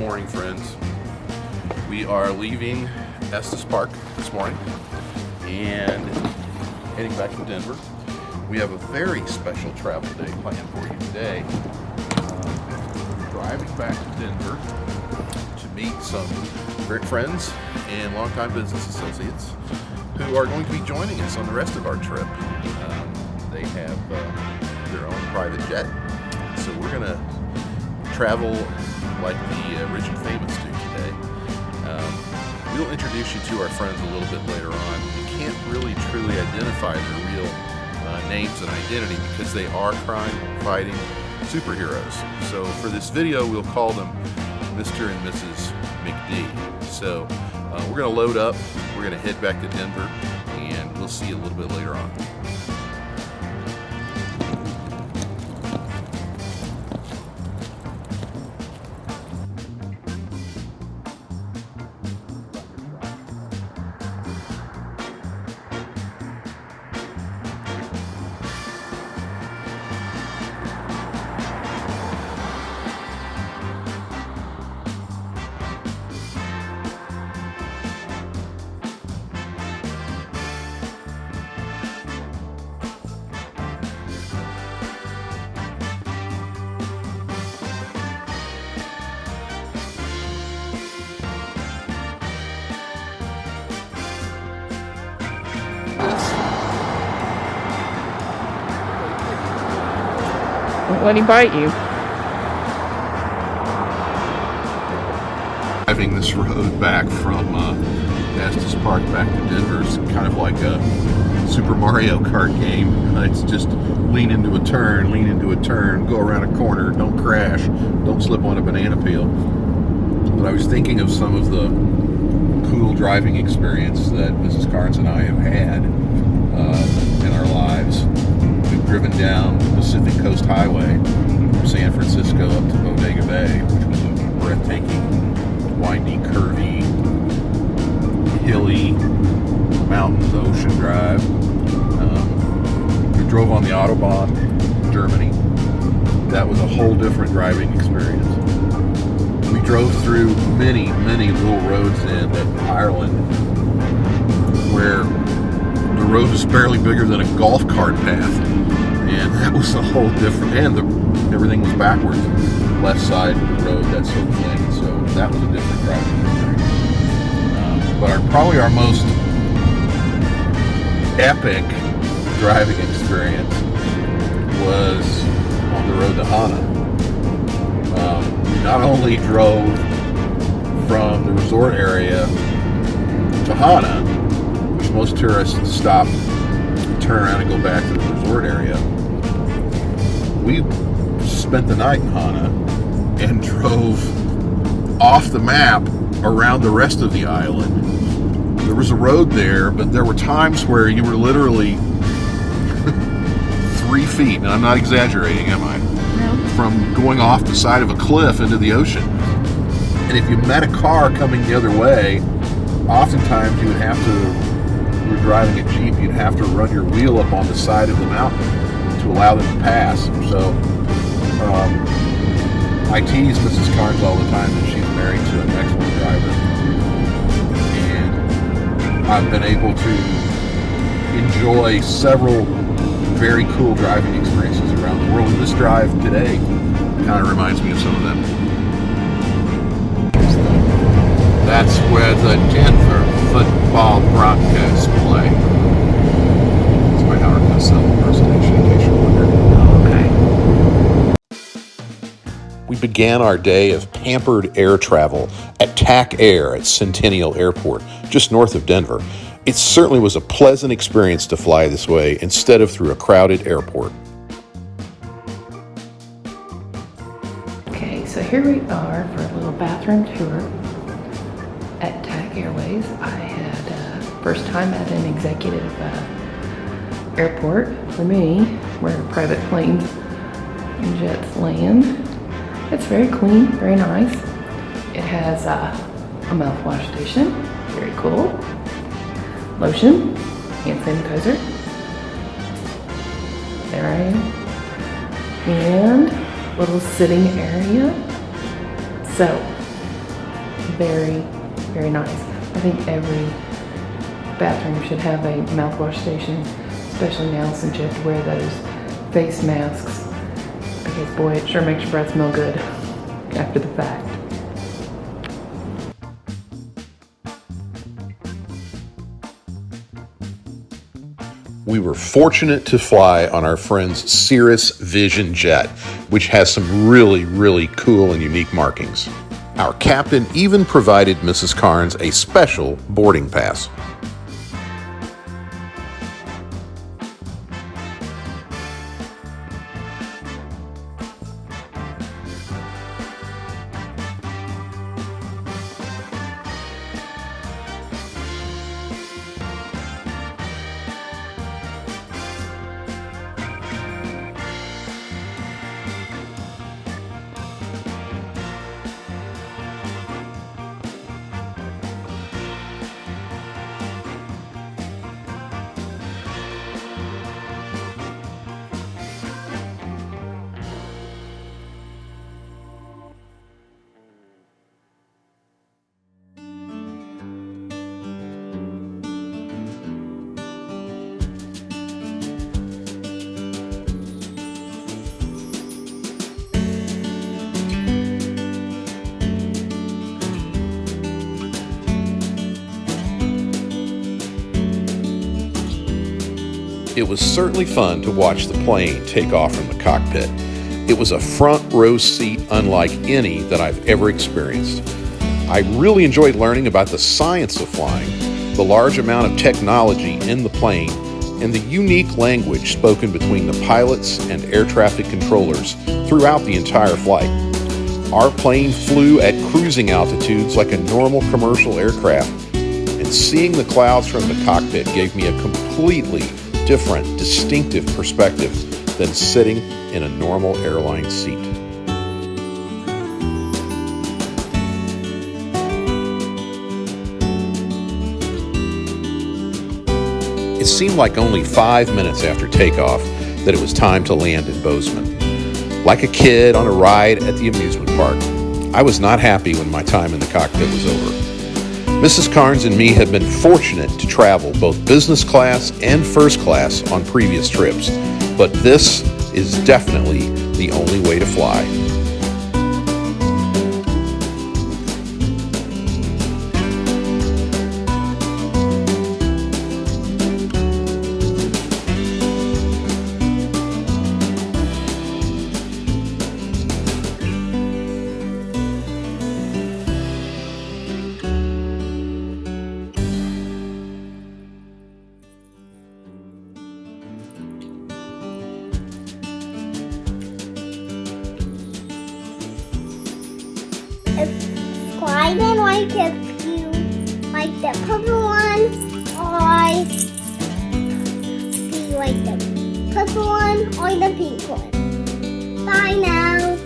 morning, friends. We are leaving Estes Park this morning and heading back to Denver. We have a very special travel day planned for you today. Driving back to Denver to meet some great friends and longtime business associates who are going to be joining us on the rest of our trip. They have their own private jet, so we're going to travel like the rich and famous do today. We'll introduce you to our friends a little bit later on. We can't really truly identify their real names and identity because they are crime-fighting superheroes. So for this video, we'll call them Mr. and Mrs. McD. So we're going to load up, we're going to head back to Denver, and we'll see you a little bit later on. Let him bite you. Driving this road back from Estes Park back to Denver is kind of like a Super Mario Kart game. It's just lean into a turn, go around a corner, don't crash, don't slip on a banana peel. But I was thinking of some of the cool driving experience that Mrs. Carnes and I have had in our lives. We've driven down the Pacific Coast Highway from San Francisco up to Bodega Bay, which was a breathtaking, windy, curvy, hilly, mountains, ocean drive. We drove on the Autobahn Germany. That was a whole different driving experience. We drove through many, many little roads in Ireland where the road was barely bigger than a golf cart path, and that was a whole different, and everything was backwards, left side of the road, that sort of thing, so that was a different driving experience. But probably our most epic driving experience was on the road to Hana. We not only drove from the resort area to Hana, which most tourists stop, turn around and go back to the resort area. We spent the night in Hana and drove off the map around the rest of the island. There was a road there, but there were times where you were literally 3 feet, and I'm not exaggerating, am I? No. From going off the side of a cliff into the ocean. And if you met a car coming the other way, oftentimes you would have to, if you were driving a Jeep, you'd have to run your wheel up on the side of the mountain to allow them to pass. So I tease Mrs. Carnes all the time that she's married to an excellent driver. And I've been able to enjoy several very cool driving experiences around the world. And this drive today kind of reminds me of some of them. That's where the Denver football Broncos play. That's my Howard Cosell impersonation, in case you're wondering. Okay. We began our day of pampered air travel at TAC Air at Centennial Airport, just north of Denver. It certainly was a pleasant experience to fly this way instead of through a crowded airport. Okay, so here we are for a little bathroom tour at TAC Airways. I had first time at an executive airport for me, where private planes and jets land. It's very clean, very nice. It has a mouthwash station, very cool. Lotion, hand sanitizer. There I am. And little sitting area. So very, very nice. I think every bathroom should have a mouthwash station, especially now since you have to wear those face masks, because boy, it sure makes your breath smell good after the fact. We were fortunate to fly on our friend's Cirrus Vision jet, which has some really, really cool and unique markings. Our captain even provided Mrs. Carnes a special boarding pass. It was certainly fun to watch the plane take off from the cockpit. It was a front row seat unlike any that I've ever experienced. I really enjoyed learning about the science of flying, the large amount of technology in the plane, and the unique language spoken between the pilots and air traffic controllers throughout the entire flight. Our plane flew at cruising altitudes like a normal commercial aircraft, and seeing the clouds from the cockpit gave me a completely different, distinctive perspective than sitting in a normal airline seat. It seemed like only 5 minutes after takeoff that it was time to land in Bozeman. Like a kid on a ride at the amusement park, I was not happy when my time in the cockpit was over. Mrs. Carnes and me have been fortunate to travel both business class and first class on previous trips, but this is definitely the only way to fly. Subscribe and like if you like the purple one, or do you like the purple one or the pink one. Bye now.